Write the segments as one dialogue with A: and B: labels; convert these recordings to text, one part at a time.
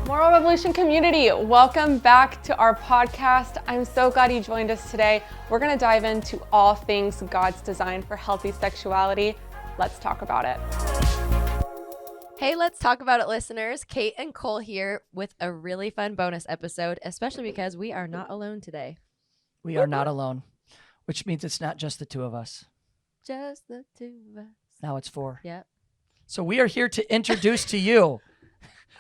A: Moral Revolution community, welcome back to our podcast. I'm so glad you joined us today. We're going to dive into all things God's design for healthy sexuality. Let's talk about it.
B: Hey, let's talk about it, listeners. Kate and Cole here with a really fun bonus episode, especially because we are not alone today.
C: We are not alone, which means it's not just the two of us.
B: Just the two of us.
C: Now it's four.
B: Yep.
C: So we are here to introduce to you.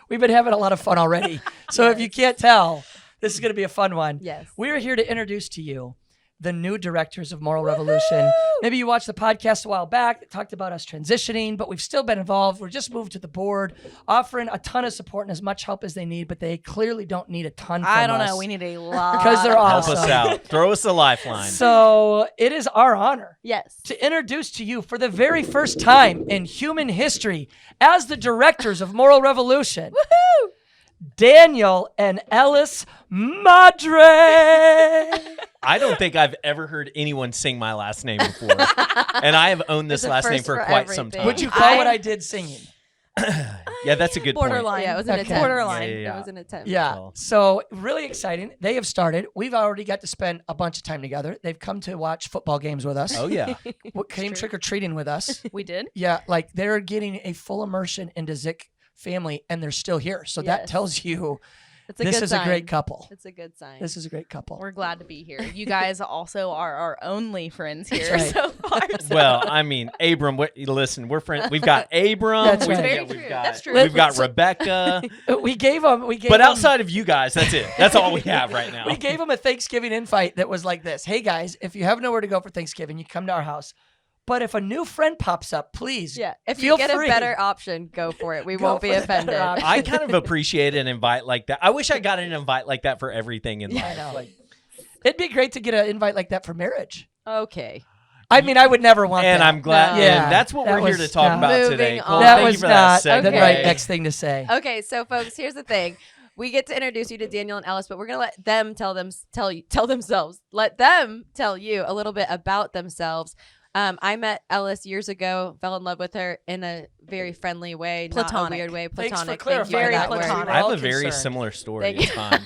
C: We've been having a lot of fun already. So if you can't tell, this is going to be a fun one.
B: Yes.
C: We are here to introduce to you the new directors of Moral Revolution. Maybe you watched the podcast a while back that talked about us transitioning, but we've still been involved. We're just moved to the board, offering a ton of support and as much help as they need, but they clearly don't need a ton from us.
D: I don't know. We need a lot.
C: Because they're awesome.
E: Help us out. Throw us a lifeline.
C: So it is our honor
B: Yes.
C: to introduce to you for the very first time in human history as the directors of Moral Revolution,
B: Woohoo!
C: Daniel and Ellis Maddry.
E: I don't think I've ever heard anyone sing my last name before. And I have owned this
B: It's a
E: last name
B: first
E: for
B: for
E: quite some
B: everything.
E: time.
C: Would you call what I did singing?
E: Yeah, that's a good point.
D: Borderline.
B: Yeah, it was an
C: Okay.
B: attempt.
D: Borderline.
E: Yeah.
B: It was an attempt.
C: Yeah.
E: Well.
C: So really exciting. They have started. We've already got to spend a bunch of time together. They've come to watch football games with us.
E: Oh, yeah.
C: Came trick-or-treating with us.
D: We did.
C: Yeah, like they're getting a full immersion into Zik family and they're still here. So that
B: Yes.
C: tells you
B: It's a
C: this
B: good
C: is
B: sign.
C: a great couple.
B: It's a good sign.
C: This is a great couple.
D: We're glad to be here. You guys also are our only friends here
C: That's right.
D: so far. So.
E: Well, I mean, Abram, listen, we're friends. We've got Abram.
C: That's
E: we've,
C: right.
D: Very
E: got,
D: true.
E: we've got,
D: That's true.
E: We've got
C: Listen.
E: Rebecca.
C: We gave them.
E: But outside of you guys, that's it. That's all we have right now.
C: We gave them a Thanksgiving invite that was like this. Hey guys, if you have nowhere to go for Thanksgiving, you come to our house. But if a new friend pops up, please.
B: Yeah. If
C: feel
B: you get
C: free.
B: a better option, go for it. We
C: Go
B: won't be
C: for the better
B: offended.
C: option.
E: I kind of appreciate an invite like that. I wish I got an invite like that for everything in
C: Yeah, I
E: life.
C: know.
E: Like,
C: It'd be great to get an invite like that for marriage.
B: Okay.
C: I mean, I would never want
E: and
C: that.
E: I'm glad.
B: No.
C: Yeah,
E: and that's what
C: that
E: we're here
C: was
E: to talk
C: not-
E: about
B: Moving
E: today.
B: on.
E: Cole,
C: That
E: thank
C: was
E: you for
C: not
E: that
C: the
E: segue.
C: right next thing to say.
B: Okay, so folks, here's the thing. We get to introduce you to Daniel and Ellis, but we're gonna let them tell themselves. Let them tell you a little bit about themselves. I met Ellis years ago, fell in love with her in a very friendly way, not a
D: Platonic.
B: weird way.
C: Thanks for
B: Platonic.
C: clarifying
B: Thank you for
C: that.
B: that word.
D: platonic.
E: I have
C: All
E: a very
C: concerned.
E: similar story.
B: Thank
E: It's fine.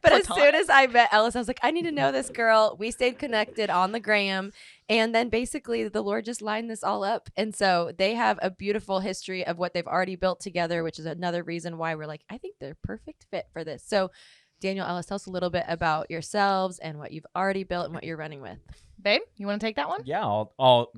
B: But as soon as I met Ellis, I was like, I need to know this girl. We stayed connected on the gram. And then basically the Lord just lined this all up. And so they have a beautiful history of what they've already built together, which is another reason why we're like, I think they're perfect fit for this. So Daniel, Ellis, tell us a little bit about yourselves and what you've already built and what you're running with.
D: Babe, you want to take that one?
E: Yeah, I'll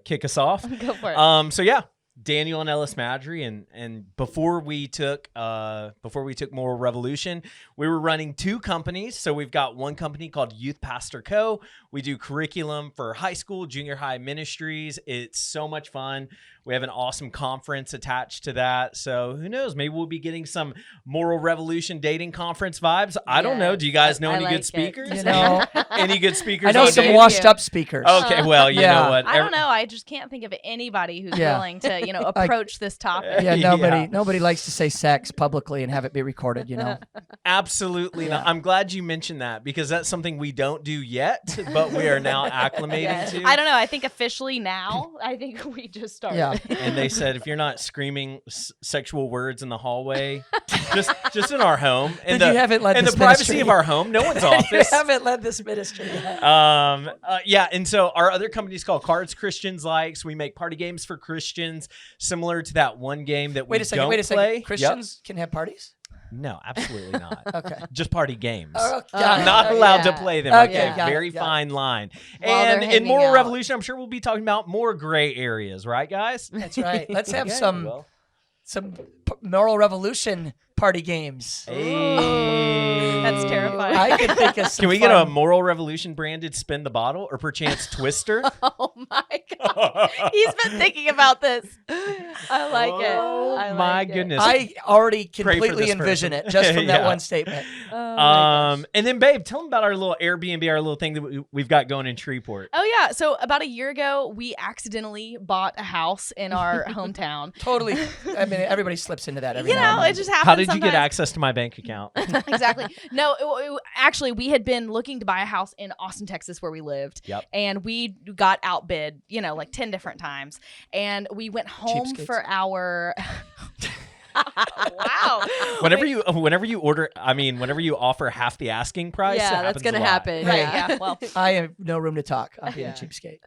E: kick us off.
D: Go for it.
E: So yeah, Daniel and Ellis Maddry, and before we took Moral Revolution, we were running two companies. So we've got one company called Youth Pastor Co. We do curriculum for high school, junior high ministries. It's so much fun. We have an awesome conference attached to that. So who knows? Maybe we'll be getting some Moral Revolution dating conference vibes. I don't know. Do you guys know
B: I
E: any
B: like
E: good
B: it.
E: speakers?
C: You know,
E: Any good speakers?
C: I know
E: on
C: some
E: dating?
C: washed up speakers.
E: Okay, well, you
C: Yeah.
E: know what?
D: I don't know. I just can't think of anybody who's
C: Yeah.
D: willing to, approach this topic.
C: Yeah,
E: Yeah.
C: nobody likes to say sex publicly and have it be recorded, you know.
E: Absolutely not. I'm glad you mentioned that because that's something we don't do yet, but we are now acclimating
B: Yes.
E: to.
D: I don't know. I think officially now, I think we just started.
C: Yeah.
E: And they said if you're not screaming sexual words in the hallway, just in our home, in
C: Then you haven't led
E: in
C: this
E: the privacy
C: ministry.
E: of our home, no one's
C: You
E: office.
C: haven't led this ministry yet.
E: Yeah, and so our other company is called Cards Christians Likes. We make party games for Christians, similar to that one game that we
C: Wait a second.
E: don't
C: Wait a
E: play.
C: second. Christians can have parties?
E: Yep. No, absolutely not.
C: Okay.
E: Just party games.
C: Oh, got it.
E: Not
B: Oh,
E: allowed
B: yeah.
E: to play them.
C: Okay,
E: Okay,
C: got it,
E: very
C: got it.
E: fine line.
B: While they're
E: And in
B: hanging
E: Moral
B: out.
E: Revolution, I'm sure we'll be talking about more gray areas, right, guys?
C: That's right. Let's have
E: Okay,
C: some
E: well.
C: Moral Revolution party games.
E: Hey.
D: That's terrifying.
C: I could think of some
E: Can we get a
C: fun-
E: Moral Revolution branded spin the bottle or perchance Twister?
B: Oh my God. He's been thinking about this. I like it.
E: Oh,
B: I like
E: my
B: it.
E: goodness.
C: I already
E: Pray for
C: completely
E: this
C: envision
E: person.
C: it just from that
E: Yeah.
C: one statement.
B: Oh my gosh.
E: And then, babe, tell them about our little Airbnb, our little thing that we've got going in Shreveport.
D: Oh, yeah. So about a year ago, we accidentally bought a house in our hometown.
C: Totally. I mean, everybody slips into that every
D: You
C: now
D: know,
C: and
D: it
C: then.
D: just happens.
E: How did you
D: sometimes.
E: get access to my bank account?
D: Exactly. No, actually, we had been looking to buy a house in Austin, Texas, where we lived.
E: Yep.
D: And we got outbid, like 10 different times. And we went home
C: Cheapskates.
D: for our. Wow.
E: Whenever you order, whenever you offer half the asking price, it
B: Yeah, that's
E: happens a
B: gonna
E: lot.
B: happen.
D: Right.
B: Yeah.
D: Yeah. Well,
C: I have no room to talk. I'm being
B: Yeah.
C: a cheapskate.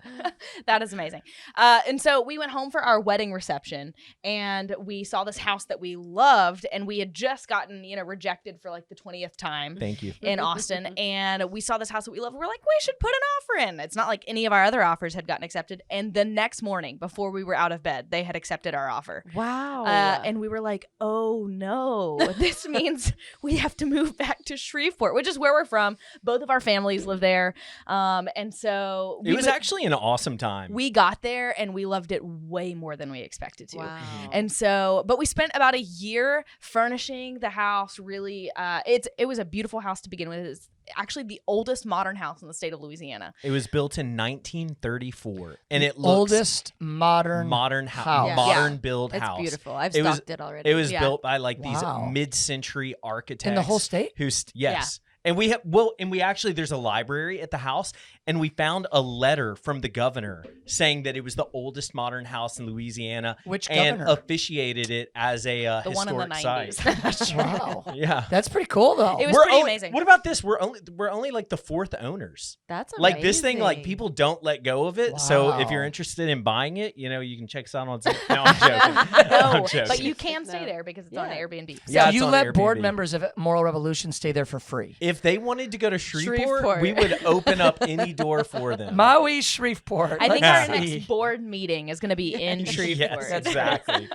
D: that is amazing. And so we went home for our wedding reception, and we saw this house that we loved, and we had just gotten, rejected for like the 20th time
E: Thank you.
D: in Austin, and we saw this house that we love. We're like, we should put an offer in. It's not like any of our other offers had gotten accepted. And the next morning, before we were out of bed, they had accepted our offer.
B: Wow.
D: And we were like, oh no, this means we have to move back to Shreveport, which is where we're from. Both of our families live there. And so
E: It was actually an awesome time.
D: we got there and we loved it way more than we expected to.
B: Wow.
D: And so, but we spent about a year furnishing the house. Really, it was a beautiful house to begin with. It's actually the oldest modern house in the state of Louisiana.
E: It was built in 1934, and it looks
C: Oldest modern
E: house,
B: Yeah.
E: modern build
B: It's
E: house.
B: beautiful. I've
E: It was-
B: stalked it already.
E: It was
D: Yeah.
E: built by like these
C: Wow.
E: mid-century architects
C: in the whole state.
E: Yes. And we actually, there's a library at the house, and we found a letter from the governor saying that it was the oldest modern house in Louisiana.
C: Which
E: and
C: governor?
E: officiated it as a
D: The one in the
E: historic
D: 90s.
E: site.
C: Wow.
E: Yeah.
C: That's pretty cool though.
D: It was pretty
E: only-
D: amazing.
E: What about this? We're only like the fourth owners.
B: That's amazing.
E: Like this thing, like people don't let go of it. So if you're
C: Wow.
E: interested in buying it, you can check us out on. No, I'm joking.
D: No,
E: I'm joking.
D: but you can stay
B: No.
D: there because it's on
B: Yeah.
D: Airbnb.
E: Yeah,
C: So
E: it's
C: you
E: on
C: let board
E: Airbnb.
C: members of Moral Revolution stay there for free.
E: If they wanted to go to Shreveport,
B: Shreveport.
E: we would open up any door for them.
C: Maui, Shreveport.
D: I think
C: Let's
D: our
C: see.
D: next board meeting is going to be in Shreveport.
E: Yes, exactly.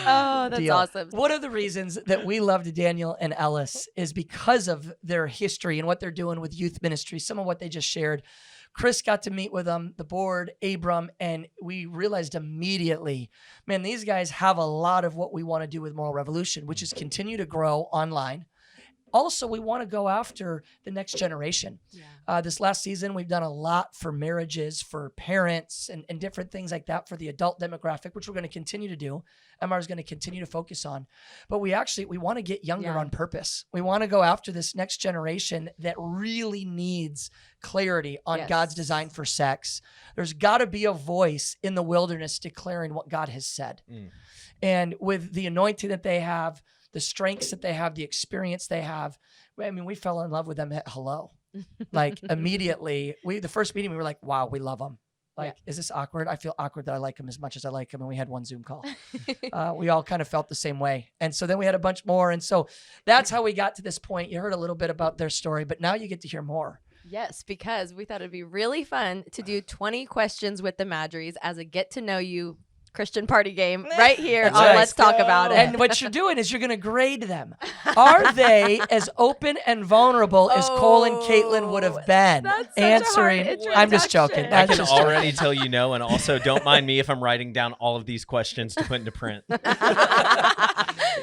B: Oh, that's
C: Deal.
B: awesome.
C: One of the reasons that we loved Daniel and Ellis is because of their history and what they're doing with youth ministry, some of what they just shared. Chris got to meet with them, the board, Abram, and we realized immediately, man, these guys have a lot of what we want to do with Moral Revolution, which is continue to grow online. Also, we want to go after the next generation. This last season, we've done a lot for marriages, for parents, and different things like that for the adult demographic, which we're going to continue to do. MR is going to continue to focus on. But we want to get younger
B: Yeah.
C: on purpose. We want to go after this next generation that really needs clarity on
B: Yes.
C: God's design for sex. There's got to be a voice in the wilderness declaring what God has said.
E: Mm.
C: And with the anointing that they have, the strengths that they have, the experience they have. We fell in love with them at hello. Like immediately, the first meeting, we were like, wow, we love them. Like, is this awkward? I feel awkward that I like them as much as I like them. And we had one Zoom call. We all kind of felt the same way. And so then we had a bunch more. And so that's how we got to this point. You heard a little bit about their story, but now you get to hear more.
B: Yes, because we thought it'd be really fun to do 20 questions with the Maddrys as a get to know you Christian party game right here on
C: right.
B: Let's Talk About It.
C: And what you're doing is you're going to grade them. Are they as open and vulnerable as Cole and Caitlin would have been
B: That's such a
C: answering?
B: hard
C: I'm just joking.
B: introduction.
E: I
C: I'm
E: can
C: just joking.
E: already tell you no, and also don't mind me if I'm writing down all of these questions to put into print.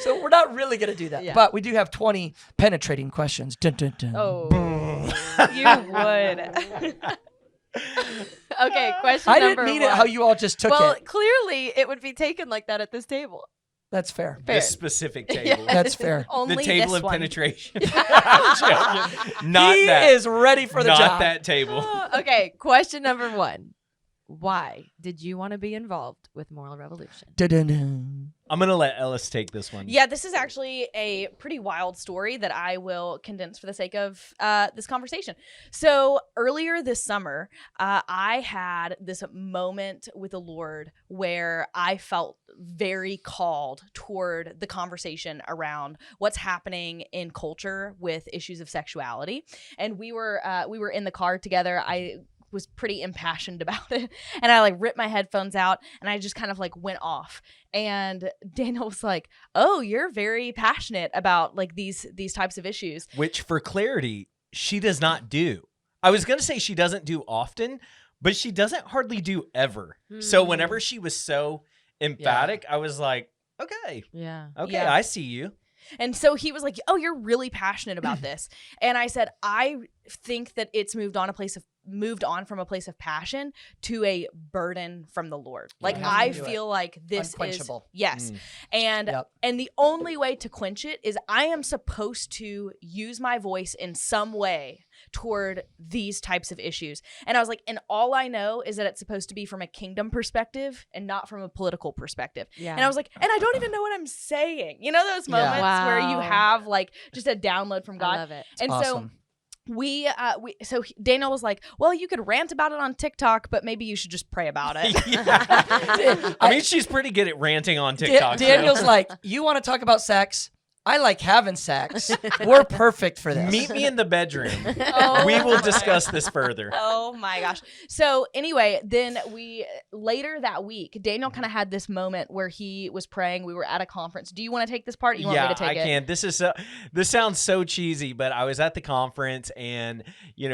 C: So we're not really going to do that.
B: Yeah.
C: But we do have 20 penetrating questions. Dun, dun, dun.
D: Oh, you would.
B: Okay, question
C: I
B: number
C: didn't mean
B: one.
C: it how you all just took
B: well,
C: it.
B: clearly it would be taken like that at this table.
C: That's fair.
B: Fair.
E: This specific table.
C: That's fair.
D: Only
E: The table
D: this
E: of
D: one.
E: penetration. I'm joking. Not
C: He
E: that.
C: is ready for the
E: not
C: job.
E: that table.
B: Okay, question number one. Why did you want to be involved with Moral Revolution?
C: Dun, dun, dun.
E: I'm going to let Ellis take this one.
D: Yeah, this is actually a pretty wild story that I will condense for the sake of this conversation. So earlier this summer, I had this moment with the Lord where I felt very called toward the conversation around what's happening in culture with issues of sexuality. And we were in the car together. I was pretty impassioned about it, and I ripped my headphones out and I just kind of went off. And Daniel was like, "Oh, you're very passionate about these types of issues."
E: Which, for clarity, she does not do. I was going to say she doesn't do often, but she doesn't hardly do ever. So whenever she was so emphatic, I was like, okay,
B: Yeah.
D: Yeah.
E: I see you.
D: And so he was like, "Oh, you're really passionate about this." And I said, "I think that it's moved on from a place of passion to a burden from the Lord. Like
C: Yeah.
D: I
C: Do it.
D: feel like this is
C: Unquenchable.
D: yes.
E: Mm.
D: And
C: Yep.
D: and the only way to quench it is I am supposed to use my voice in some way toward these types of issues. And I was like, and all I know is that it's supposed to be from a kingdom perspective and not from a political perspective.
B: Yeah.
D: And I was like, and I don't even know what I'm saying. You know those moments where you
B: Wow.
D: have like just a download from God.
B: I love it.
D: And
C: Awesome.
D: so Daniel was like, well, you could rant about it on TikTok, but maybe you should just pray about it.
E: I mean, she's pretty good at ranting on TikTok.
C: Daniel's like, you want to talk about sex? I like having sex. We're perfect for this.
E: Meet me in the bedroom.
D: Oh
E: We will
D: my
E: discuss this further.
D: Oh my gosh. So anyway, then later that week, Daniel kind of had this moment where he was praying. We were at a conference. Do you want to take this part? You want me to take it?
E: I can. This sounds so cheesy, but I was at the conference, and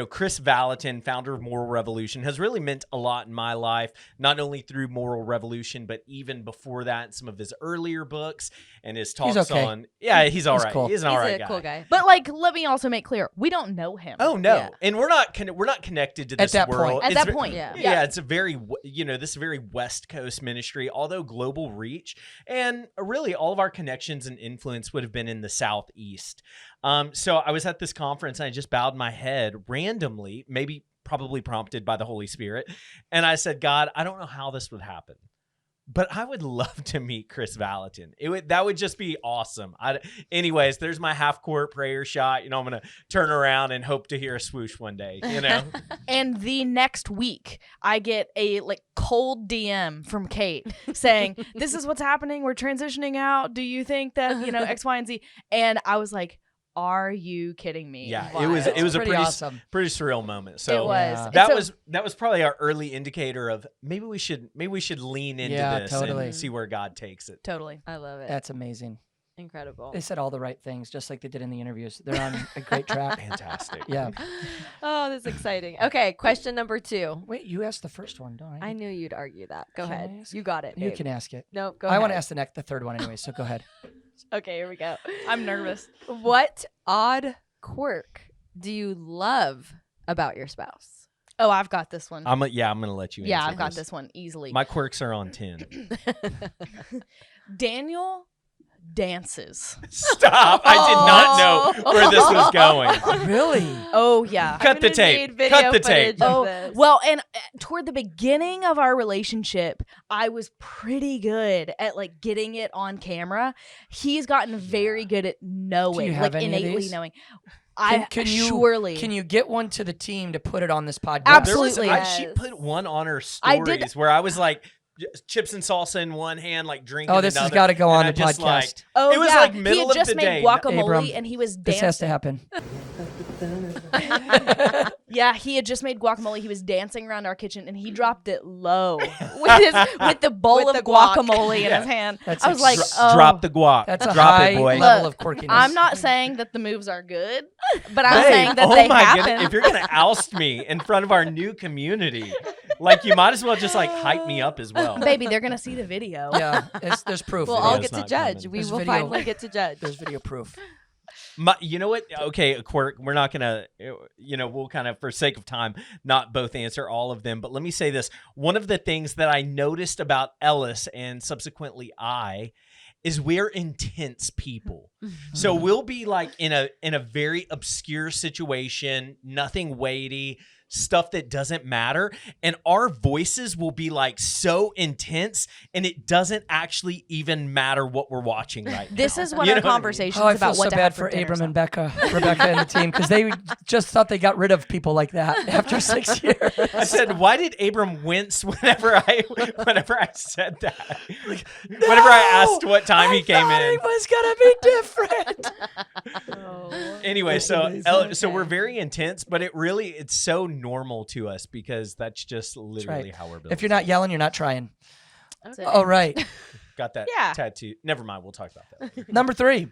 E: Chris Valentin, founder of Moral Revolution, has really meant a lot in my life, not only through Moral Revolution, but even before that, in some of his earlier books and his talks
C: okay.
E: on. Yeah, he's all right.
C: cool.
E: He's an all right
B: a
E: guy.
B: cool guy.
D: But like, let me also make clear, we don't know him.
E: Oh no,
B: Yeah.
E: and we're not connected to this
C: At that
E: world.
C: point.
D: At
E: It's
D: that point,
B: yeah.
E: Yeah, it's a very, this very West Coast ministry, although global reach. And really all of our connections and influence would have been in the Southeast. So I was at this conference and I just bowed my head randomly, probably prompted by the Holy Spirit. And I said, God, I don't know how this would happen, but I would love to meet Chris Valentin. That would just be awesome. Anyways, there's my half-court prayer shot. I'm going to turn around and hope to hear a swoosh one day,
D: And the next week, I get a cold DM from Kate saying, this is what's happening. We're transitioning out. Do you think that, X, Y, and Z? And I was like, are you kidding me?
E: Yeah,
D: Wow.
E: it was a
C: pretty
E: pretty
C: awesome.
E: pretty surreal moment. So
D: It was.
C: Yeah.
D: And
E: that
D: so-
E: was probably our early indicator of maybe we should lean into
C: Yeah,
E: this
C: totally.
E: and see where God takes it.
D: Totally.
B: I love it.
C: That's amazing.
B: Incredible.
C: They said all the right things, just like they did in the interviews. They're on a great track.
E: Fantastic.
C: Yeah.
B: Oh, that's exciting. Okay, question number 2.
C: Wait, you asked the first one, don't I?
B: I knew you'd argue that. Go
C: Can I
B: ahead.
C: ask?
B: You got it.
C: You
B: babe.
C: can ask it.
B: No, go
C: I
B: ahead.
C: want to ask the third one anyway, so go ahead.
B: Okay, here we go.
D: I'm nervous.
B: What odd quirk do you love about your spouse?
D: Oh, I've got this one.
E: I'm gonna let you.
D: Yeah,
E: answer
D: I've got this one easily.
E: My quirks are on 10.
D: Daniel dances.
E: Stop! I did not know where this was going.
C: Really?
D: Oh, yeah.
E: Cut the tape. Cut the tape.
D: Oh, well, and toward the beginning of our relationship, I was pretty good at getting it on camera. He's gotten very good at knowing,
C: Do you have any of
D: innately
C: these?
D: knowing.
C: Can you
D: surely.
C: Can you get one to the team to put it on this podcast?
D: Absolutely.
E: She put one on her
D: I
E: stories
D: did-
E: where I was like, chips and salsa in one hand, drinking.
C: Oh, this has
E: another,
C: got to go on
E: and
C: the
E: I just,
C: podcast.
D: Oh,
E: It was
D: yeah.
E: middle
D: he had
E: of
D: just
E: the
D: made
E: day.
D: guacamole
C: Abram,
D: and he was
C: this
D: dancing.
C: has to happen.
D: Yeah, he had just made guacamole. He was dancing around our kitchen and he dropped it low with the bowl
B: With
D: of
B: the guac.
D: guacamole in
E: Yeah.
D: his hand.
C: That's
D: I was like,
E: Drop the guac.
C: That's a
E: Drop
C: high
E: it, boy.
C: level
D: Look,
C: of quirkiness.
D: I'm not saying that the moves are good, but I'm
E: Babe,
D: saying that
E: oh
D: they
E: my
D: happen.
E: goodness, if you're gonna oust me in front of our new community, you might as well just hype me up as well.
D: Baby, they're gonna see the video.
C: Yeah, there's proof.
B: We'll
C: There's
B: all
E: Video's
B: get to
E: not
B: judge.
E: coming.
B: We
C: There's
B: will
C: video.
B: finally get to judge.
C: There's video proof.
E: You know what? Okay, a quirk. We're not gonna, we'll kind of, for sake of time, not both answer all of them. But let me say this: one of the things that I noticed about Ellis and subsequently is we're intense people. So we'll be in a very obscure situation, nothing weighty, stuff that doesn't matter, and our voices will be so intense, and it doesn't actually even matter what we're watching right now.
D: This is what
E: You
D: our
E: know what I mean?
D: conversation
C: Oh, I
D: is
C: feel
D: about.
C: so
D: What to
C: bad
D: have
C: for
D: dinner,
C: Abram
D: so.
C: and Rebecca and the team, because they just thought they got rid of people like that after 6 years.
E: I said, why did Abram wince whenever I said that? Whenever I asked what time he came in.
C: It was gonna be different.
E: Anyway,
C: That's
E: so
C: amazing.
E: so we're very intense, but it's so normal to us because that's just literally how we're built.
C: If you're not yelling, you're not trying.
B: That's it.
C: All right.
E: got that
D: Yeah.
E: tattoo. Never mind, we'll talk about that later.
C: Number 3.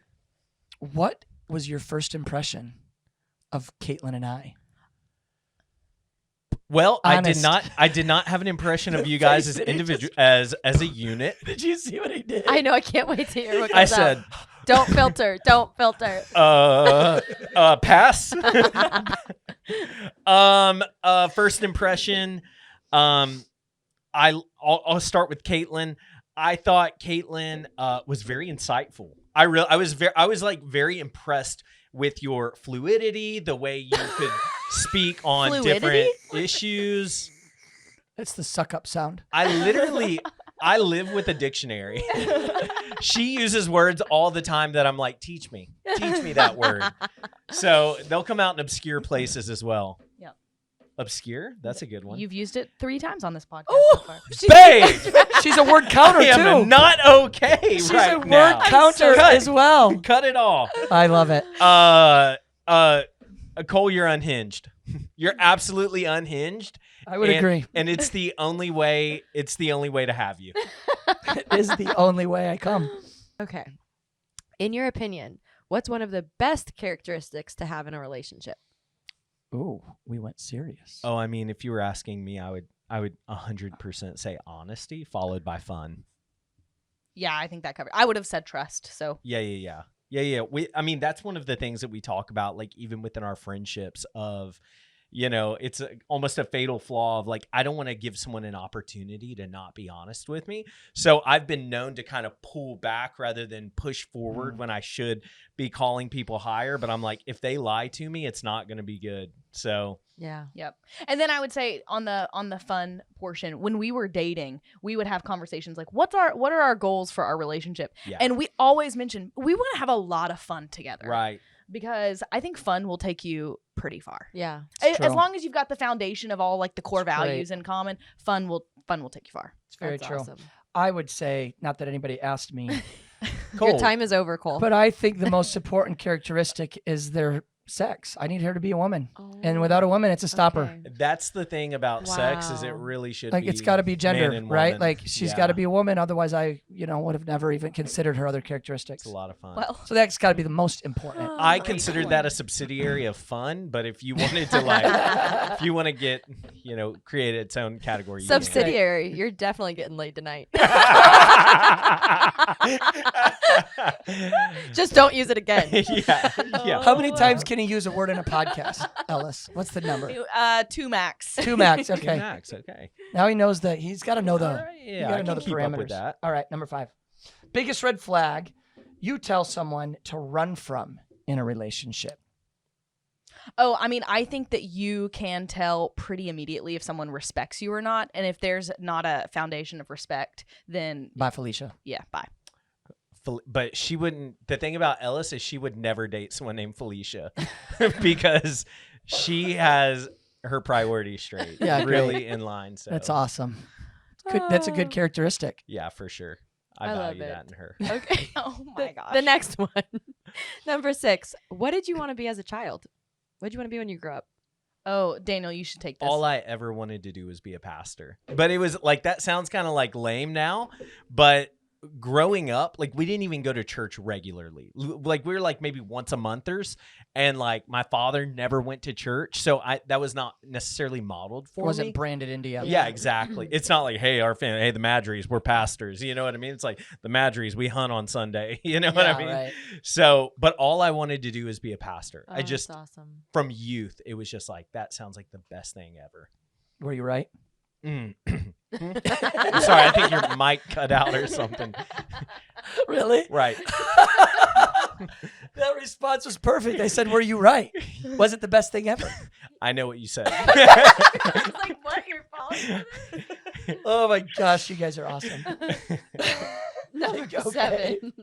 C: What was your first impression of Caitlin and I?
E: Well,
C: Honest.
E: I did not have an impression of you guys as individual as a unit.
C: Did you see what he did?
B: I know. I can't wait to hear what
E: I
B: comes out.
E: said,
B: Don't filter. Don't filter.
E: pass. First impression. I'll start with Caitlin. I thought Caitlin was very insightful. I was very impressed with your fluidity, the way you could speak on
D: Fluidity?
E: different issues.
C: It's the suck up sound.
E: I live with a dictionary. She uses words all the time that I'm like, teach me that word. So they'll come out in obscure places as well.
D: Yep.
E: Obscure? That's a good one.
D: You've used it 3 times on this podcast
C: Oh,
D: so far.
E: Babe!
C: She's a word counter
E: I am
C: too.
E: not okay
C: She's
E: right
C: a word
E: now.
C: counter
E: Cut.
C: as well.
E: Cut it all.
C: I love it.
E: Cole, you're unhinged. You're absolutely unhinged.
C: I would agree.
E: And it's the only way. It's the only way to have you.
C: It is the only way I come.
B: Okay. In your opinion, what's one of the best characteristics to have in a relationship?
C: Ooh, we went serious.
E: Oh, I mean, if you were asking me, I would 100% say honesty followed by fun.
D: Yeah, I think that covered. I would have said trust. So
E: Yeah. I mean, that's one of the things that we talk about, like even within our friendships of, it's almost a fatal flaw of like, I don't want to give someone an opportunity to not be honest with me. So I've been known to kind of pull back rather than push forward when I should be calling people higher. But I'm like, if they lie to me, it's not going to be good. So
B: Yeah.
D: yep. And then I would say on the fun portion, when we were dating, we would have conversations like, what are our goals for our relationship?
E: yeah,
D: And we always mention we want to have a lot of fun together.
E: right.
D: Because I think fun will take you pretty far.
B: Yeah.
C: It's
D: As
C: true.
D: long as you've got the foundation of all like the core
C: It's great.
D: values in common, fun will take you far.
C: It's very
B: That's
C: true.
B: awesome.
C: I would say, not that anybody asked me,
E: Cole,
B: Your time is over, Cole.
C: but I think the most important characteristic is their sex. I need her to be a woman. And without a woman, it's a stopper.
B: Okay.
E: that's the thing about sex is it
B: Wow.
E: really should
C: Like
E: be
C: it's got to be gender,
E: man and
C: right?
E: woman.
C: Like she's
E: Yeah.
C: got to be a woman. Otherwise, I, would have never even considered her other characteristics.
E: It's a lot of fun.
D: Well,
C: So that's got to be the most important.
E: I considered that a subsidiary of fun, but if you wanted to if you want to get, create its own category. you can.
B: Subsidiary. You're definitely getting laid tonight. Just don't use it again.
E: yeah.
C: How many times can he use a word in a podcast, Ellis? What's the number?
D: 2 max.
C: 2 max. Okay.
E: Max, okay.
C: Now he knows that he's got to know the.
E: All right,
C: You
E: yeah,
C: gotta
E: I
C: know
E: can
C: the
E: keep
C: parameters.
E: up with that.
C: All right, number 5. Biggest red flag you tell someone to run from in a relationship.
D: Oh, I mean, I think that you can tell pretty immediately if someone respects you or not. And if there's not a foundation of respect, then
C: Bye, Felicia.
D: yeah, bye.
E: But she wouldn't. The thing about Ellis is she would never date someone named Felicia because she has her priorities straight.
C: Yeah,
E: really in line. So
C: That's awesome. Good, that's a good characteristic.
E: Yeah, for sure. I
B: I love
E: value
B: it.
E: that in her.
B: Okay.
D: Oh my gosh.
B: The next one. Number 6. What did you want to be as a child? What did you want to be when you grew up?
D: Oh, Daniel, you should take this.
E: All I ever wanted to do was be a pastor. But it was like, that sounds kind of like lame now, but growing up, like we didn't even go to church regularly. Like we were like maybe once a monthers, and like my father never went to church, so that was not necessarily modeled for
C: It wasn't
E: me.
C: branded into you.
E: Yeah, exactly. It's not like, hey, our family, hey, the Maddrys, we're pastors. You know what I mean? It's like the Maddrys, we hunt on Sunday. You know what I
C: Yeah,
E: mean?
C: right.
E: So, but all I wanted to do is be a pastor. I just,
B: That's awesome.
E: from youth, it was just like, that sounds like the best thing ever.
C: Were you right?
E: I'm sorry, I think your mic cut out or something.
C: Really?
E: Right.
C: That response was perfect. I said, were you right? Was it the best thing ever?
E: I know what you said.
D: I was like, what? You're following this?
C: Oh my gosh, you guys are awesome.
B: Number
C: Okay.
B: 7.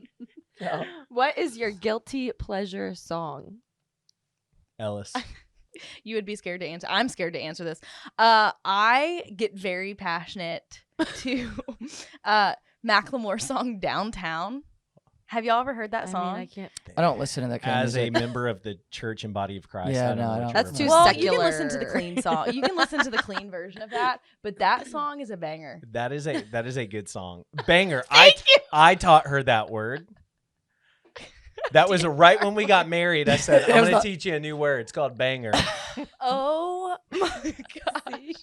C: No.
B: What is your guilty pleasure song?
E: Ellis.
D: You would be scared to answer. I'm scared to answer this. I get very passionate to Macklemore's song "Downtown." Have y'all ever heard that song?
B: I mean, I can't.
C: I don't listen to that kind
E: As
C: of
E: a
C: music.
E: member of the church and body of Christ.
C: Yeah,
E: I don't
C: no,
E: know
C: I
E: what
C: don't.
E: you're
B: That's
E: about.
B: too
D: Well,
B: secular.
D: you can listen to the clean song. You can listen to the clean version of that, but that song is a banger.
E: That is a good song. Banger. I taught her that word. That was right when we got married. I said,
C: It
E: I'm
C: was
E: going to
C: the-
E: teach you a new word. It's called banger.
D: Oh my gosh!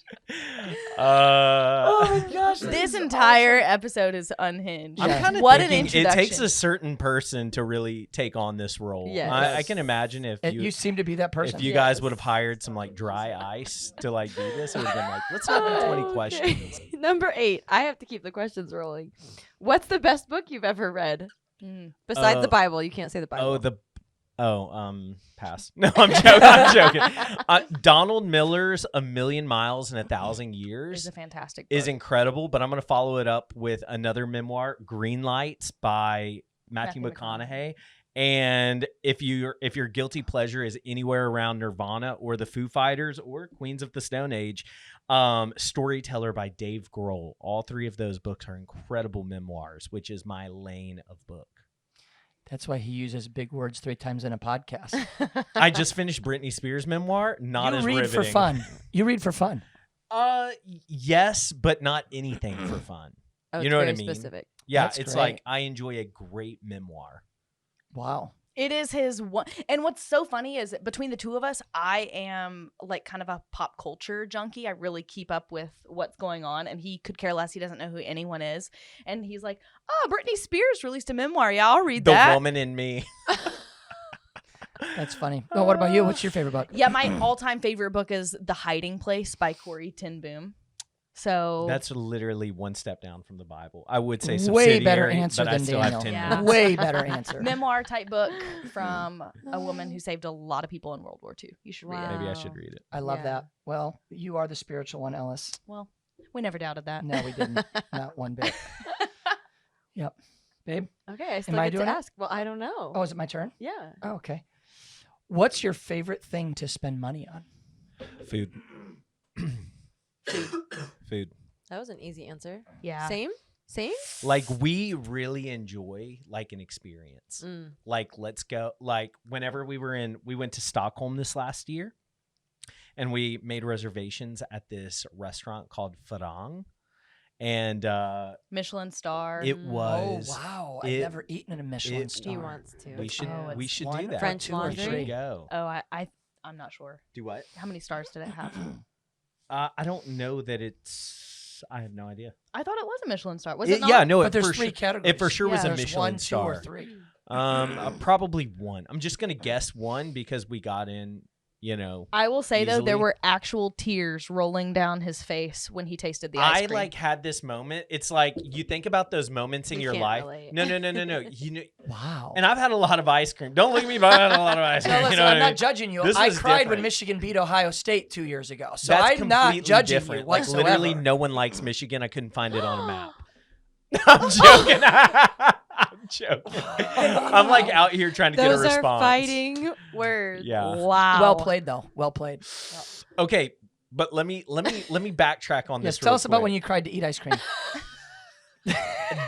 C: Oh my gosh.
D: This
C: is
D: entire episode is unhinged.
C: I'm
E: kinda
D: What an
E: thinking
D: introduction!
E: It takes a certain person to really take on this role.
B: Yes.
E: I can imagine if
C: You seem to be that person.
E: if you guys would have hired some like dry ice to like do this, it would have been like, let's not do 20 questions.
B: Number 8. I have to keep the questions rolling. What's the best book you've ever read? Besides the Bible. You can't say the Bible.
E: Oh, Pass. No, I'm joking. I'm joking. Donald Miller's A Million Miles in 1,000 Years
D: It's a fantastic book.
E: is incredible, but I'm going to follow it up with another memoir, Green Lights by Matthew McConaughey. And if your guilty pleasure is anywhere around Nirvana or the Foo Fighters or Queens of the Stone Age, Storyteller by Dave Grohl. All three of those books are incredible memoirs, which is my lane of book.
C: That's why he uses big words 3 times in a podcast.
E: I just finished Britney Spears' memoir. Not
C: You
E: as
C: read
E: riveting.
C: for fun. You read for fun.
E: Yes, but not anything for fun.
B: Oh,
E: You
B: it's
E: know what I
B: very
E: mean?
B: Specific.
E: Yeah,
C: That's
E: it's
C: great.
E: like I enjoy a great memoir.
C: Wow.
D: It is his one. And what's so funny is between the two of us, I am like kind of a pop culture junkie. I really keep up with what's going on, and he could care less. He doesn't know who anyone is. And he's like, oh, Britney Spears released a memoir. Yeah, I'll read
E: The
D: that.
E: Woman in Me.
C: That's funny. Well, what about you? What's your favorite book?
D: Yeah, my all-time favorite book is The Hiding Place by Corrie ten Boom. So
E: That's literally one step down from the Bible. I would say
C: Way
E: subsidiary,
C: better answer
E: but I
C: than
E: still
C: Daniel.
E: have 10
D: Yeah.
E: minutes.
C: Way better answer.
D: memoir type book from a woman who saved a lot of people in World War II. You should read it.
E: Maybe I should read it.
C: I love
B: Yeah.
C: that. Well, you are the spiritual one, Ellis.
D: Well, we never doubted that.
C: No, we didn't. Not one bit. Yep. Babe?
B: Okay, I still
C: Am I
B: get to
C: doing it?
B: ask. Well, I don't know.
C: Oh, is it my turn?
B: Yeah.
C: Oh, okay. What's your favorite thing to spend money on?
E: Food. Food.
B: That was an easy answer.
D: Yeah.
B: Same?
E: Like we really enjoy like an experience.
B: Mm.
E: Like let's go. Like whenever we went to Stockholm this last year, and we made reservations at this restaurant called Farang, and
D: Michelin star.
E: it was.
C: Oh, wow.
E: it-
C: I've never eaten at a Michelin
E: it-
C: star.
B: He wants to.
E: We should
D: Oh,
E: we
D: it's
E: should
C: one
E: do that.
B: French
C: 2 or
B: laundry?
E: We
C: 3.
E: should go.
D: Oh, I'm not sure.
E: Do what?
D: How many stars did it have?
E: I don't know that it's. I have no idea.
D: I thought it was a Michelin star. Was it not?
E: Yeah, no.
C: But
E: it
C: there's
E: for
C: 3
E: sure,
C: categories.
E: it for sure was
D: Yeah.
E: a
C: There's
E: Michelin
C: 1, 2,
E: star.
C: or 3.
E: Probably 1. I'm just gonna guess 1 because we got in. You know,
D: I will say though, there
E: Easily.
D: were actual tears rolling down his face when he tasted the ice
E: I
D: cream.
E: like had this moment. It's like you think about those moments in
B: You
E: your
B: can't
E: life.
B: relate.
E: No. You know,
C: Wow.
E: and I've had a lot of ice cream. Don't look at me, but I've had a lot of ice cream.
C: No,
E: you
C: listen,
E: know what
C: I'm
E: I
C: not
E: mean?
C: judging you.
E: This
C: I
E: was
C: cried when
E: different.
C: Michigan beat Ohio State 2 years ago. So
E: That's
C: I'm not
E: completely
C: judging
E: different.
C: you
E: Like
C: whatsoever.
E: literally, no one likes Michigan. I couldn't find it on a map. I'm joking. I'm joking. I'm like out here trying to get a
B: Those
E: response.
B: are fighting words.
E: Yeah.
D: wow.
C: Well played, though. Well played.
E: Okay, but let me backtrack on
C: Yes,
E: this.
C: tell
E: real
C: us about
E: quick.
C: when you cried to eat ice cream.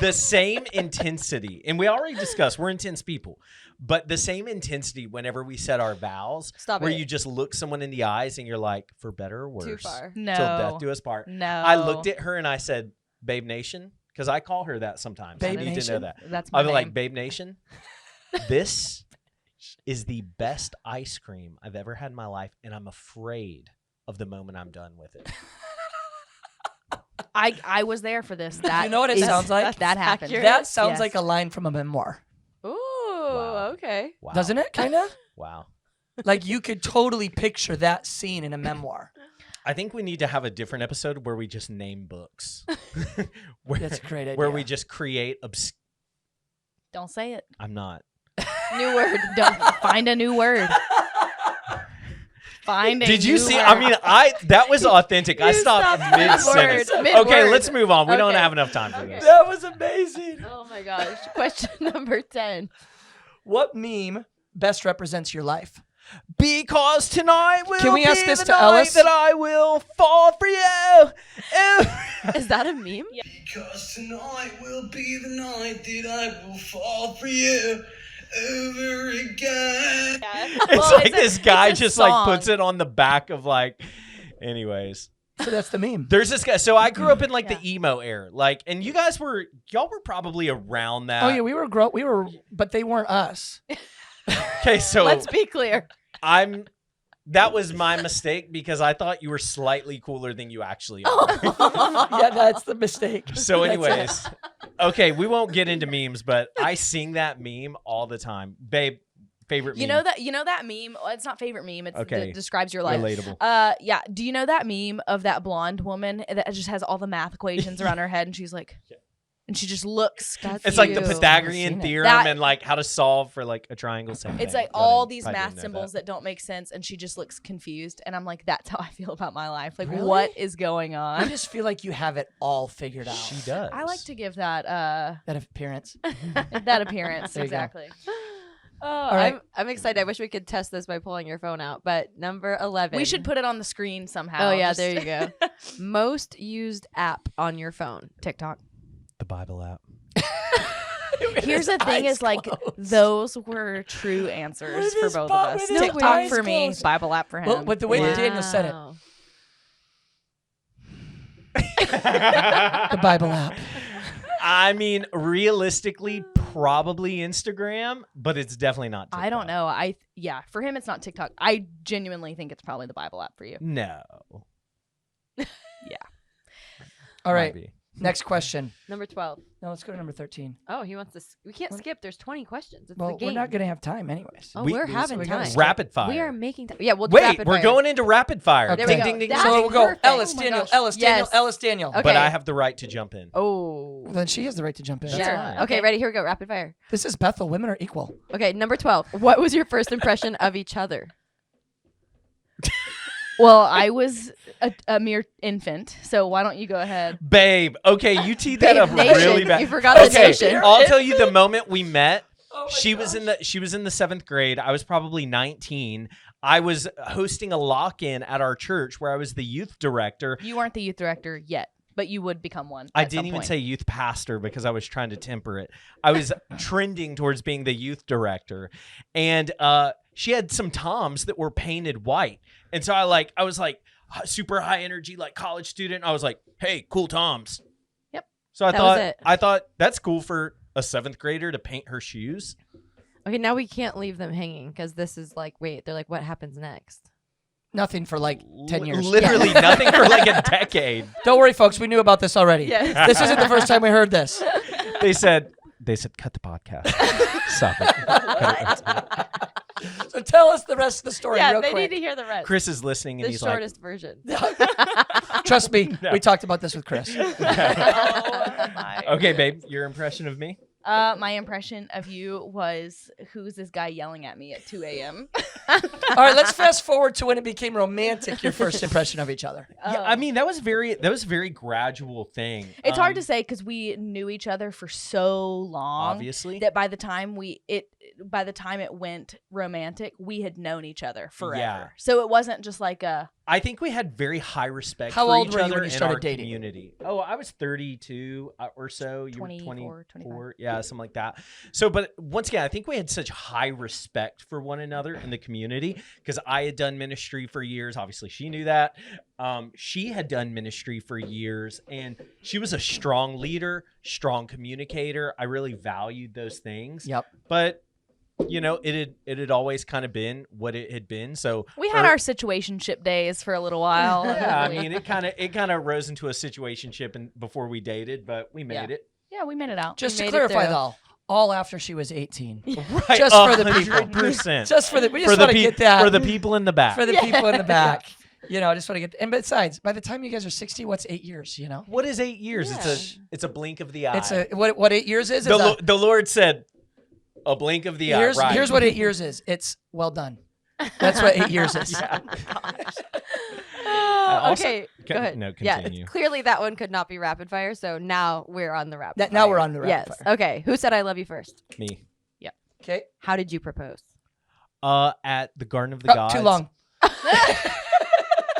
E: The same intensity, and we already discussed we're intense people, but the same intensity whenever we set our vows,
B: Stop
E: where
B: it.
E: you just look someone in the eyes and you're like, for better or worse,
B: Too far.
D: No.
E: till death do us part.
D: No.
E: I looked at her and I said, Babe Nation, because I call her that sometimes.
C: Babe
E: you need to
C: Nation?
E: know that.
D: That's my
E: I'll be
D: name.
E: like, Babe Nation, this is the best ice cream I've ever had in my life, and I'm afraid of the moment I'm done with it.
D: I was there for this. That
C: You know what it
D: is-
C: sounds like?
D: That happened.
B: accurate.
C: That sounds
D: Yes.
C: like a line from a memoir,
B: Ooh,
E: Wow.
B: okay.
E: Wow.
C: doesn't it? Kind of?
E: Wow.
C: Like you could totally picture that scene in a memoir.
E: I think we need to have a different episode where we just name books. where,
C: That's a great idea.
E: Where we just create
D: Don't say it.
E: I'm not.
D: New word. Don't find a new word. Find a
E: Did you
D: new
E: see?
D: word.
E: I mean, that was authentic. I
B: You
E: stopped
B: stopped
E: mid-sentence.
B: mid-word.
E: Okay,
B: Mid-word.
E: let's move on. We don't
B: Okay.
E: have enough time for this.
C: That was amazing.
B: Oh my gosh. Question number 10.
C: What meme best represents your life?
E: Because tonight will
C: Can we ask
E: be
C: this
E: the
C: to
E: night
C: Ellis?
E: that I will fall for you.
B: Is that a meme?
F: Because tonight will be the night that I will fall for you over again.
E: It's
D: Well,
E: like
D: it's a-
E: this guy
D: it's a
E: just like
D: song.
E: puts it on the back of like. Anyways,
C: So that's the meme.
E: there's this guy. So I grew up in like
D: Yeah.
E: the emo era, like, and y'all were probably around that.
C: Oh yeah, we were, but they weren't us.
E: Okay, so
B: Let's be clear.
E: that was my mistake because I thought you were slightly cooler than you actually are.
C: Yeah, that's the mistake.
E: So,
C: That's
E: anyways, okay, we won't get into memes, but I sing that meme all the time, babe. Favorite
D: You
E: meme?
D: know that meme. Well, it's not favorite meme. It's
E: Okay.
D: that describes your life.
E: Relatable.
D: Yeah. Do you know that meme of that blonde woman that just has all the math equations around her head, and she's like, And she just looks.
E: It's like the
B: Ew.
E: Pythagorean
C: I've seen it.
E: theorem
D: That-
E: and like how to solve for like a triangle. Same
D: It's
E: thing.
D: like all
E: But
D: these
E: I
D: math
E: didn't know
D: symbols that don't make sense, and she just looks confused. And I'm like, that's how I feel about my life. Like,
C: Really?
D: what is going
C: I
D: on?
C: just feel like you have it all figured out.
E: She does.
D: I like to give that
C: That appearance.
D: that appearance.
C: There you go.
D: exactly.
B: Oh,
C: right.
B: I'm excited. I wish we could test this by pulling your phone out. But number 11.
D: We should put it on the screen somehow.
B: Oh yeah,
D: just-
B: there you go. Most used app on your phone.
D: TikTok.
E: the Bible app.
D: Here's the thing: is like those were true answers
C: With
D: for
C: his
D: both
C: bo-
D: of us.
C: with his
D: TikTok
C: eyes
D: for me,
C: closed.
D: Bible app for him.
C: Well, with the way that Daniel said it,
B: Wow.
C: the Bible app.
E: I mean, realistically, probably Instagram, but it's definitely not TikTok.
D: I don't know. Yeah, for him it's not TikTok. I genuinely think it's probably the Bible app for you.
E: No.
C: All right.
E: Might be.
C: Next question.
B: Number 12.
C: No, let's go to number 13.
B: Oh, he wants to. We can't skip. There's 20 questions. It's
C: Well,
B: the game.
C: we're not going to have time anyways.
B: Oh,
E: We-
B: we're
E: so
B: having
C: we gotta
B: time.
C: skip.
E: Rapid fire.
B: We are making time. Yeah, we'll do
E: Wait,
B: rapid
E: we're
B: fire.
E: going into rapid fire.
C: Okay.
B: There we
E: Ding,
B: go.
E: ding, ding,
B: That's
E: ding.
C: So we'll go
B: perfect.
C: Ellis,
D: Oh my
C: Daniel,
D: gosh.
C: Ellis, Daniel,
B: Yes.
C: Ellis, Daniel.
B: Okay.
E: But I have the right to jump in.
B: Oh.
C: Then she has the right to jump in.
E: That's
B: Sure.
E: fine.
B: Okay, ready? Here we go. Rapid fire.
C: This is Bethel. Women are equal.
B: Okay, number 12. What was your first impression of each other?
D: Well, I was a mere infant, so why don't you go ahead?
E: Babe, okay, you teed that
B: Babe
E: up
B: Nation.
E: really bad.
B: You forgot the
E: okay,
B: nation.
E: I'll tell you the moment we met.
C: Oh my
E: She was in the 7th grade. I was probably 19. I was hosting a lock-in at our church where I was the youth director.
D: You weren't the youth director yet, but you would become one.
E: I
D: at some
E: didn't even
D: point.
E: say youth pastor because I was trying to temper it. I was trending towards being the youth director. And she had some toms that were painted white. And so I was like super high energy, like college student. I was like, hey, cool toms.
D: Yep.
E: So
B: That was it.
E: I thought that's cool for a 7th grader to paint her shoes.
B: Okay, now we can't leave them hanging because this is like, wait, they're like, what happens next?
C: Nothing for like 10 years.
E: Literally nothing for like a decade.
C: Don't worry, folks. We knew about this already.
B: Yes.
C: This isn't the first time we heard this.
E: They said, cut the podcast. Stop it.
C: So tell us the rest of the story
B: Yeah,
C: real
B: they
C: quick.
B: need to hear the rest.
E: Chris is listening and
B: The
E: he's like,
B: shortest version.
C: Trust me,
E: No.
C: we talked about this with Chris.
E: okay, babe, your impression of me?
D: My impression of you was, who's this guy yelling at me at 2 a.m.?
C: All right, let's fast forward to when it became romantic, your first impression of each other.
E: Yeah, I mean that was a very gradual thing.
D: It's hard to say because we knew each other for so long.
E: Obviously.
D: That by the time it went romantic, we had known each other forever.
E: Yeah.
D: So it wasn't just like a.
E: I think we had very high respect
C: How
E: for
C: old
E: each
C: were you
E: other
C: when you
E: in
C: started
E: our
C: dating?
E: community. Oh, I was 32 or so. You
D: 24,
E: were
D: 25.
E: 24. Yeah, something like that. So, but once again, I think we had such high respect for one another in the community because I had done ministry for years. Obviously, she knew that. She had done ministry for years, and she was a strong leader, strong communicator. I really valued those things.
C: Yep.
E: But you know, it had always kind of been what it had been. So
D: We had our situationship days for a little while.
E: yeah, I mean, it kind of rose into a situationship and before we dated, but we made it.
D: Yeah, we made it out.
C: Just to
B: made it
C: clarify,
B: through.
C: though, all after she was 18.
E: Right,
C: Just for the people.
E: 100%.
C: Just for the, we
E: for
C: just
E: the
C: want to get that
E: for the people in the back.
C: for the people in the back. You know, I just want to get. And besides, by the time you guys are 60, what's 8 years? You know,
E: What is 8 years?
B: Yeah.
E: It's a blink of the eye.
C: it's a what 8 years is.
E: the Lord said, a blink of the eye. Right.
C: Here's what 8 years is. It's well done. That's what 8 years is.
E: also-
B: Okay, go ahead.
E: No,
B: Yeah,
E: continue.
B: clearly that one could not be rapid fire, so now we're on the rapid fire.
C: Now we're on the rapid
B: yes.
C: fire.
B: Okay, who said I love you first?
E: Me.
C: Okay.
B: How did you propose?
E: At the Garden of the Gods.
C: Too long.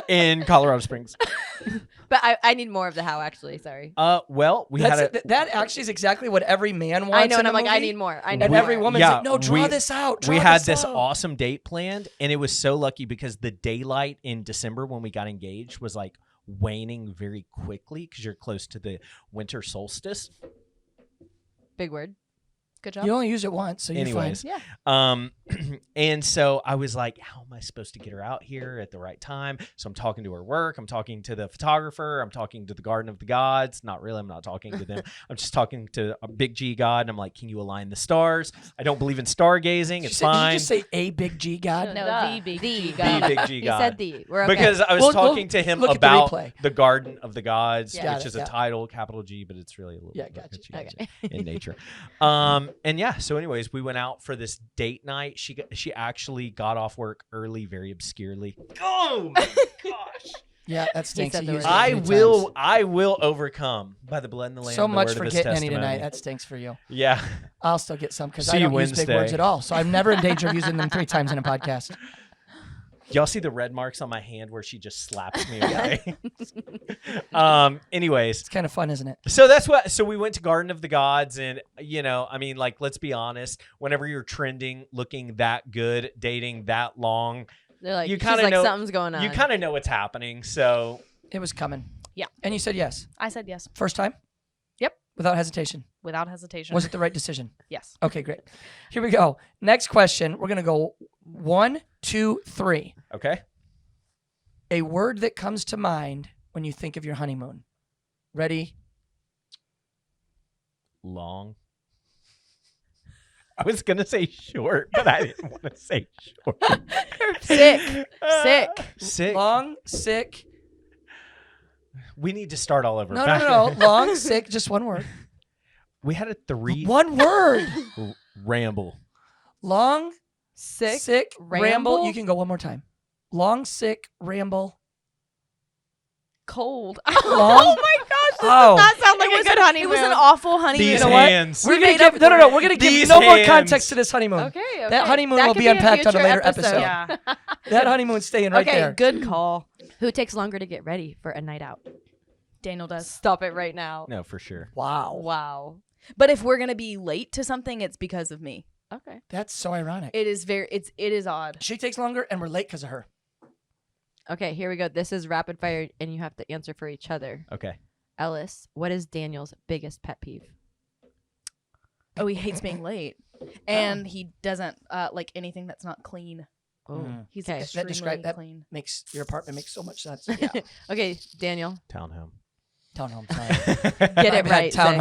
E: In Colorado Springs.
B: But I need more of the how, actually. Sorry.
E: Well, we had a.
C: That actually is exactly what every man wants.
B: I know,
C: in
B: and
C: a
B: I'm like, I
C: movie.
B: need more. I need
C: And
B: more.
C: every woman's
E: Yeah,
C: like, no, draw
E: we-
C: this out.
E: We
C: draw
E: had this
C: out.
E: awesome date planned, and it was so lucky because the daylight in December when we got engaged was like waning very quickly because you're close to the winter solstice.
B: Big word.
D: Good job.
C: You only use it once, so you're
E: Anyways,
D: Yeah.
E: And so I was like, how am I supposed to get her out here at the right time? So I'm talking to her work. I'm talking to the photographer. I'm talking to the Garden of the Gods. Not really. I'm not talking to them. I'm just talking to a big G God. And I'm like, can you align the stars? I don't believe in stargazing. It's fine.
C: Did you just say a big G God?
D: No,
B: Duh.
D: the big G
E: The
D: God.
E: big G
B: He
E: God.
B: said the. We're okay.
E: Because I was
C: We'll
E: talking to him
C: look at the
E: about
C: replay.
E: the Garden of the Gods,
C: Yeah,
E: which is
C: yeah.
E: a title, capital G, but it's really a little
C: Yeah,
E: bit
C: gotcha.
E: G in nature. And yeah, so anyways, we went out for this date night. She actually got off work early, very obscurely. Oh my gosh.
C: Yeah, that stinks.
B: said
C: He
B: the
C: used
B: word.
C: it 3 times.
E: I will overcome by the blood and the lamb.
C: So
E: the
C: much
E: word
C: for
E: of his
C: getting any
E: testimony.
C: tonight. That stinks for you.
E: Yeah.
C: I'll still get some because
E: See
C: I
E: you
C: don't use big
E: Wednesday.
C: words at all. So I'm never in danger of using them 3 times in a podcast.
E: Y'all see the red marks on my hand where she just slaps me away? Anyways,
C: It's kind of fun, isn't it?
E: so we went to Garden of the Gods, and I mean, like, let's be honest, whenever you're trending, looking that good, dating that long,
B: They're like,
E: you
B: she's
E: kinda
B: like,
E: know-
B: something's going on.
E: you kind of know what's happening. So
C: It was coming.
D: Yeah.
C: And you said yes.
D: I said yes,
C: First time?
D: Yep.
C: Without hesitation.
D: without hesitation.
C: Was it the right decision?
D: Yes.
C: Okay, great. Here we go. Next question. We're going to go 1, 2, 3.
E: okay,
C: A word that comes to mind when you think of your honeymoon. Ready?
E: long. I was gonna say short, but I didn't want to say short.
D: Sick. Sick.
E: Sick.
C: Long, sick.
E: We need to start all over.
C: No, no, no, no. Long, sick. Just one word.
E: We had a 3
C: One word.
E: ramble.
C: Long,
B: sick.
C: sick, ramble.
B: ramble?
C: You can go one more time. Long, sick, ramble.
B: Cold.
C: Long.
D: Oh my gosh, this
C: Oh.
D: does not sound like
B: It
D: a
B: was
D: good
B: an-
D: honeymoon. It was an awful honeymoon.
E: These
C: You know what?
E: hands.
C: We're gonna
B: made
C: give
B: up
C: no, no,
B: for
C: no.
B: it.
C: We're gonna give
E: These
C: no more
E: hands.
C: context to this honeymoon.
B: Okay, okay.
C: That honeymoon will
B: could
C: be
B: a
C: unpacked on a
B: future
C: later episode.
D: Yeah.
C: That honeymoon's staying right
D: Okay,
C: there.
D: good call.
B: Who takes longer to get ready for a night out?
D: Daniel does.
B: Stop it right now.
E: No, for sure.
C: Wow.
B: Wow.
D: But if we're gonna be late to something, it's because of me.
B: Okay.
C: That's so ironic.
D: It is odd.
C: She takes longer and we're late because of her.
B: Okay, here we go. This is rapid fire, and you have to answer for each other.
E: Okay.
B: Ellis, what is Daniel's biggest pet peeve?
D: Oh, he hates being late, and he doesn't like anything that's not clean.
B: Oh.
C: Mm.
D: He's
B: Okay.
D: extremely
C: that-
D: clean.
C: Makes your apartment makes so much sense.
D: Yeah.
B: Okay, Daniel,
E: Townhome.
C: Townhome. Sorry.
B: get it
C: My bad,
B: right. Zach.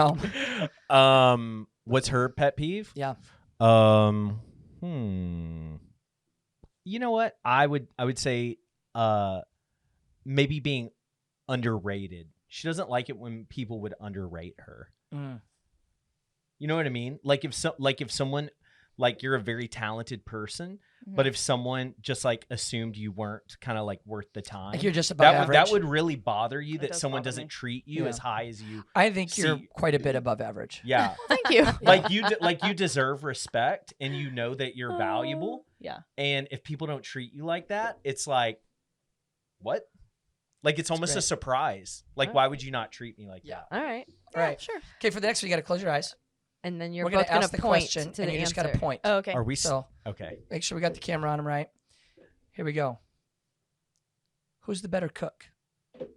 C: Townhome.
E: What's her pet peeve?
C: Yeah.
E: You know what? I would say maybe being underrated. She doesn't like it when people would underrate her.
C: Mm.
E: You know what I mean? Like if someone, like, you're a very talented person,
D: Mhm.
E: but if someone just like assumed you weren't kind of like worth the time,
C: Like you're just above
E: that
C: average.
E: would really bother you
D: That
E: that
D: does
E: someone
D: bother
E: doesn't
D: me.
E: treat you
C: Yeah.
E: as high as you.
C: I think you're
E: See-
C: quite a bit above average.
E: Yeah.
D: Thank you.
E: Like you deserve respect, and you know that you're valuable.
D: Yeah.
E: And if people don't treat you like that, it's like, what? Like it's almost a
C: great.
E: surprise. Like, why would you not treat me like
C: Yeah.
E: that?
B: All right.
C: All right.
D: Sure.
C: Okay, for the next one, you got to close your eyes.
B: And then you're
C: We're
B: both
C: gonna
B: going
C: ask
B: to
C: the
B: point
C: question,
B: to
C: and
B: the
C: you just
B: answer.
C: got to point.
D: Oh, okay.
E: Are we
C: So
E: okay?
C: make sure we got the camera on him right. Here we go. Who's the better cook?
B: Okay.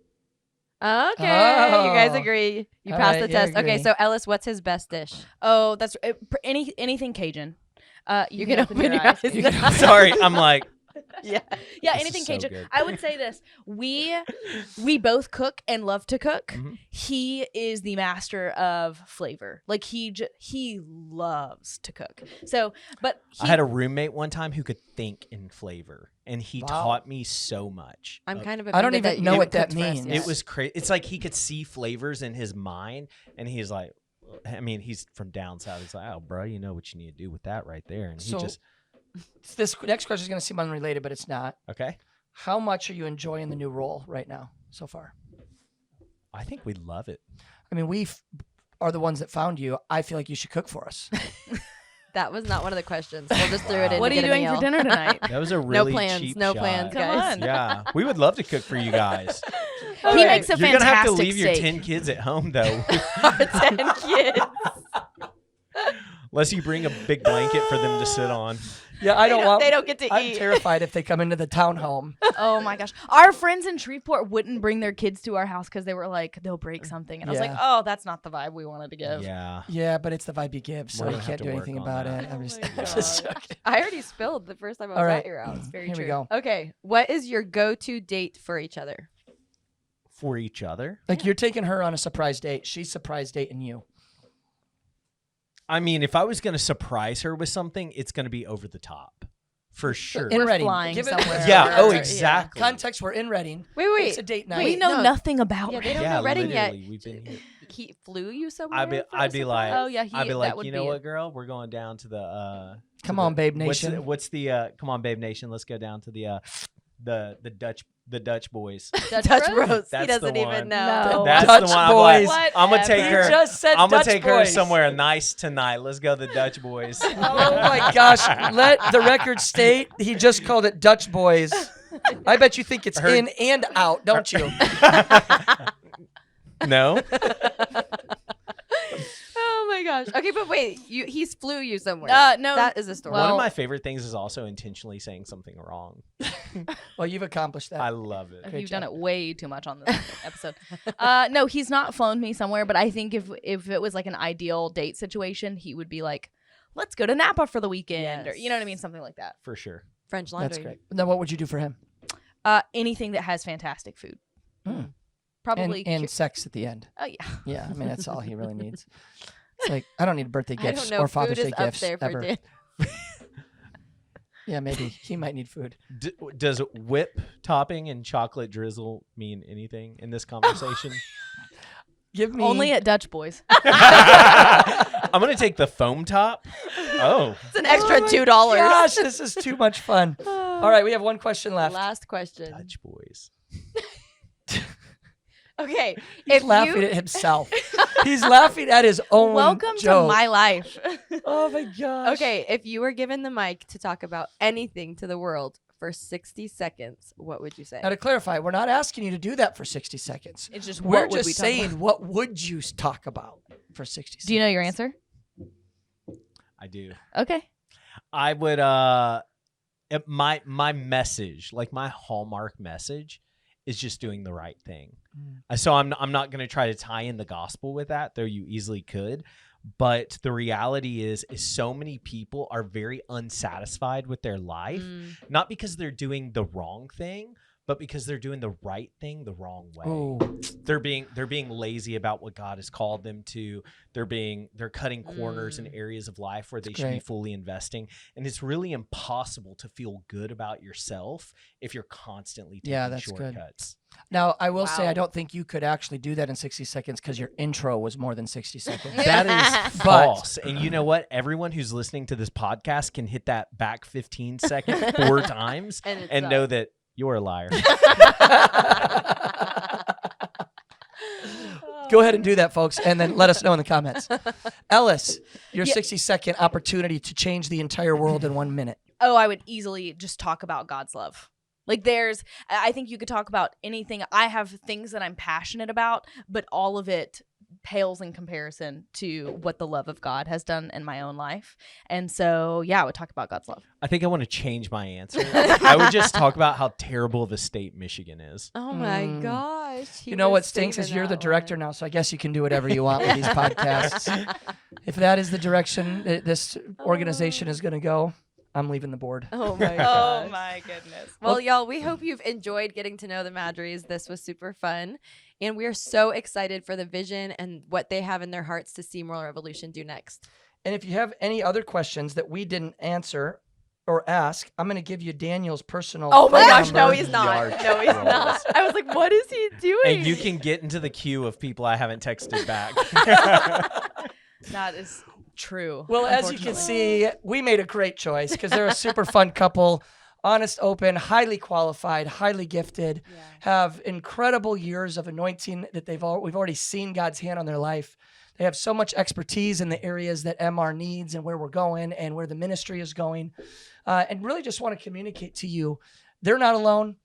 B: You guys
C: Oh.
B: agree. You
C: All
B: passed
C: right,
B: the
C: you
B: test. Okay,
C: agree.
B: so Ellis, what's his best dish?
D: Oh, that's anything Cajun.
B: You can open your eyes.
C: You can-
E: Sorry, I'm like,
B: Yeah.
D: Yeah,
E: This
D: anything
E: is so
D: Cajun.
E: good.
D: I would say this: we both cook and love to cook.
E: Mhm.
D: He is the master of flavor. Like he loves to cook. So, but
E: I had a roommate one time who could think in flavor, and he
C: Wow.
E: taught me so much.
B: I'm kind of
C: I don't
B: offended that
C: even
B: you
C: know
B: haven't
C: what that
B: cooked for us
C: means.
B: yet.
E: It was crazy. It's like he could see flavors in his mind, and he's like, I mean, he's from down south. He's like, oh, bro, you know what you need to do with that right there, and he
C: So-
E: just
C: This next question is going to seem unrelated, but it's not.
E: okay.
C: How much are you enjoying the new role right now so far?
E: I think we love it.
C: I mean, we are the ones that found you. I feel like you should cook for us.
B: That was not one of the questions. We'll just throw it in.
D: what
B: to
D: are you
B: get a
D: doing for
B: meal.
D: dinner tonight?
E: That was a really
B: plans,
E: cheap
B: no
E: shot.
B: plans,
D: Come
B: guys.
D: on.
E: Yeah, we would love to cook for you guys.
D: He makes a
E: You're
D: fantastic
E: gonna have to leave your
D: steak.
E: 10 kids at home though.
B: 10 kids.
E: Unless you bring a big blanket for them to sit on.
C: Yeah, I don't want.
B: They don't get to
C: I'm
B: eat.
C: terrified if they come into the townhome.
D: Oh my gosh. Our friends in Shreveport wouldn't bring their kids to our house because they were like, they'll break something. And I was like,
C: Yeah.
D: oh, that's not the vibe we wanted to give.
E: Yeah.
C: Yeah, but it's the vibe you give, so
E: We're
C: you
E: gonna have
C: can't
E: to
C: do
E: work
C: anything
E: on
C: about
E: that.
C: it. I'm just,
D: my
C: I'm just
D: gosh.
C: joking.
B: I already spilled the first time I was
C: All right.
B: at your house. Very
C: Here
B: true.
C: we go.
B: Okay, what is your go-to date for each other?
E: For each other.
C: Like you're taking her on a surprise date. She's surprise dating you.
E: I mean, if I was going to surprise her with something, it's going to be over the top. For sure.
C: In
D: We're
C: Reading.
D: flying
C: Give it
D: somewhere.
E: Yeah. Oh,
B: Yeah.
E: exactly.
C: Context, we're in Reading.
B: Wait.
C: It's a date night.
D: We know
B: no.
D: nothing about
B: Yeah,
D: it.
B: they don't
E: Yeah,
B: know Reading yet.
E: literally, we've been here.
B: He flew you somewhere.
E: I'd be
B: for a
E: like,
B: surprise?
D: Oh, yeah,
E: I'd be
D: that
E: like,
D: would
E: you
D: be
E: know
D: it.
E: what, girl? We're going down to the
C: Come on, Babe Nation.
E: What's the come on, Babe Nation? Let's go down to the Dutch boys.
B: Dutch
D: Bros?
B: Bros. He
E: That's
B: doesn't
E: the
B: even
E: one.
B: know.
D: No.
E: That's
C: Dutch
E: the one. I'm
C: boys.
E: like, I'm gonna take
C: You
E: her.
C: just said
E: I'm gonna
C: Dutch
E: take her
C: boys.
E: somewhere nice tonight. Let's go to the Dutch boys.
C: Oh my gosh. Let the record state he just called it Dutch boys. I bet you think it's
E: Her-
C: in and out, don't you?
E: No.
B: Oh my gosh. Okay, but wait, he's flew you somewhere.
D: No.
B: That is a story.
E: One
D: Well-
E: of my favorite things is also intentionally saying something wrong.
C: Well, you've accomplished that.
E: I love it.
C: Great
D: You've done
C: job.
D: it way too much on this episode. No, he's not flown me somewhere, but I think if it was like an ideal date situation, he would be like, let's go to Napa for the weekend, or
B: Yes.
D: you know what I mean, something like that.
E: For sure.
B: French laundry.
C: That's great. Now, what would you do for him?
D: Anything that has fantastic food.
C: Mm.
D: Probably.
C: And sex at the end.
D: Oh yeah.
C: Yeah, I mean that's all he really needs. It's like I don't need birthday
B: I don't
C: gifts
B: know.
C: or Father's
B: Food
C: Day
B: is up
C: gifts
B: there for
C: ever.
B: Dan.
C: Yeah, maybe he might need food.
E: Does whip topping and chocolate drizzle mean anything in this conversation?
C: Give me
D: Only at Dutch Boys.
E: I'm gonna take the foam top. Oh,
B: It's an extra $2.
C: Gosh, this is too much fun. All right, we have one question left.
B: Last question.
E: Dutch boys.
B: Okay,
C: He's
B: if
C: laughing
B: you
C: at himself. He's laughing at his own
D: Welcome
C: joke.
D: to my life.
C: Oh my gosh.
B: okay, if you were given the mic to talk about anything to the world for 60 seconds, what would you say?
C: Now to clarify, we're not asking you to do that for 60 seconds.
D: It's just
C: We're
D: what would
C: just
D: we talk
C: saying,
D: about?
C: what would you talk about for 60 seconds?
D: Do you know your answer?
E: I do.
D: Okay.
E: I would my message, like my hallmark message, is just doing the right thing. So I'm not going to try to tie in the gospel with that, though you easily could. But the reality is so many people are very unsatisfied with their life, not because they're doing the wrong thing, but because they're doing the right thing the wrong way.
C: Oh,
E: They're being lazy about what God has called them to. They're cutting corners in areas of life where they should be
C: great.
E: fully investing. And it's really impossible to feel good about yourself if you're constantly taking
C: Yeah, that's good.
E: shortcuts.
C: now I will say I
B: Wow.
C: don't think you could actually do that in 60 seconds because your intro was more than 60 seconds.
E: That is
C: But-
E: false. And you know what? Everyone who's listening to this podcast can hit that back 15 seconds 4 times
B: And it's
E: and
B: up.
E: know that you're a liar.
C: Go ahead and do that, folks, and then let us know in the comments. Ellis, your
D: Yeah.
C: 60-second opportunity to change the entire world in 1 minute.
D: Oh, I would easily just talk about God's love. Like I think you could talk about anything. I have things that I'm passionate about, but all of it pales in comparison to what the love of God has done in my own life. And so, yeah, I would talk about God's love.
E: I think I want to change my answer. I would just talk about how terrible of a state Michigan is.
B: Oh my
C: Mm.
B: gosh.
C: You know what stinks is you're the director now, so I guess you can do whatever you want with these podcasts. If that is the direction that this organization is going to go, I'm leaving the board.
B: Oh my
D: Oh
B: gosh.
D: my goodness.
B: Well, y'all, we hope you've enjoyed getting to know the Maddrys. This was super fun. And we are so excited for the vision and what they have in their hearts to see Moral Revolution do next.
C: And if you have any other questions that we didn't answer or ask, I'm going to give you Daniel's personal
B: Oh my
C: phone
B: gosh, no,
C: number.
B: he's not.
E: Yard
B: No, he's
E: trolls.
B: not. I was like, what is he doing?
E: And you can get into the queue of people I haven't texted back.
D: That is true.
C: Well, as you can
D: unfortunately.
C: see, we made a great choice because they're a super fun couple, honest, open, highly qualified, highly gifted, have incredible years of anointing that we've already seen God's hand on their life. They have so much expertise in the areas that MR needs and where we're going and where the ministry is going. And really just want to communicate to you, they're not alone.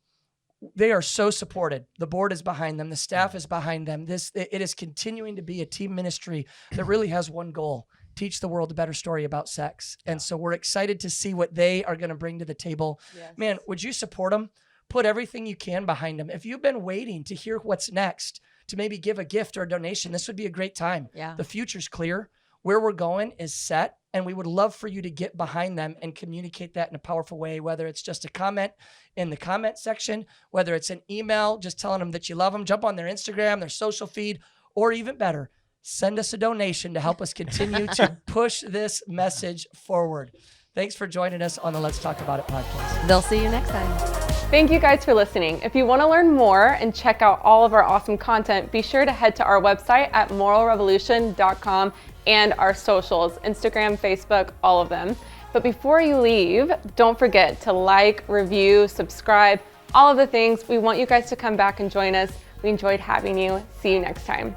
C: They are so supported. The board is behind them. The staff is behind them. It is continuing to be a team ministry that really has one goal, teach the world a better story about sex. And so we're excited to see what they are going to bring to the table.
A: Yes.
C: Man, would you support them? Put everything you can behind them. If you've been waiting to hear what's next, to maybe give a gift or a donation, this would be a great time.
B: Yeah.
C: The future's clear. Where we're going is set, and we would love for you to get behind them and communicate that in a powerful way, whether it's just a comment in the comment section, whether it's an email, just telling them that you love them, jump on their Instagram, their social feed, or even better, send us a donation to help us continue to push this message forward. Thanks for joining us on the Let's Talk About It podcast.
B: They'll see you next time.
A: Thank you guys for listening. If you want to learn more and check out all of our awesome content, be sure to head to our website at moralrevolution.com and our socials, Instagram, Facebook, all of them. But before you leave, don't forget to like, review, subscribe, all of the things. We want you guys to come back and join us. We enjoyed having you. See you next time.